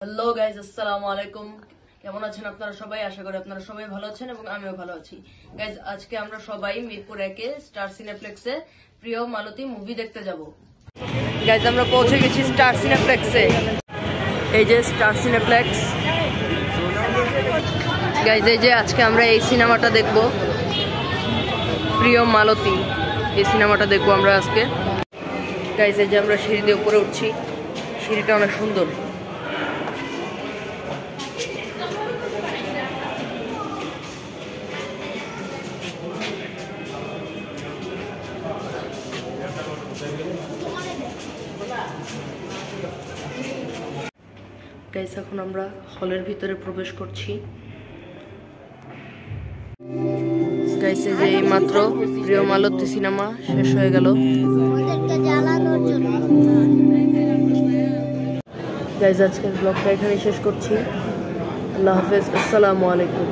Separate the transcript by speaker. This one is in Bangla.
Speaker 1: হ্যালো গাইজ, আসসালামু আলাইকুম। কেমন আছেন আপনারা সবাই? আশা করি আপনারা সবাই ভালো আছেন এবং আমিও ভালো আছি। গাইজ, আজকে আমরা সবাই মিরপুর 1-এ স্টার সিনেপ্লেক্সে প্রিয় মালতী মুভি দেখতে যাব। গাইজ, আমরা পৌঁছে গেছি স্টার সিনেপ্লেক্সে। এই যে স্টার সিনেপ্লেক্স। গাইজ, এই যে আজকে আমরা এই সিনেমাটা দেখব, প্রিয় মালতী। এই সিনেমাটা দেখবো আমরা আজকে। গাইজ, এই যে আমরা সিঁড়ি দিয়ে উপরে উঠছি, সিঁড়িটা অনেক সুন্দর। গাইস, এখন আমরা হলের ভিতরে প্রবেশ করছি। গাইস, এই যে এইমাত্র প্রিয় মালতী সিনেমা শেষ হয়ে গেল। গাইস, আজকের ব্লগটা এখানে শেষ করছি। আল্লাহ হাফেজ, আসসালামু আলাইকুম।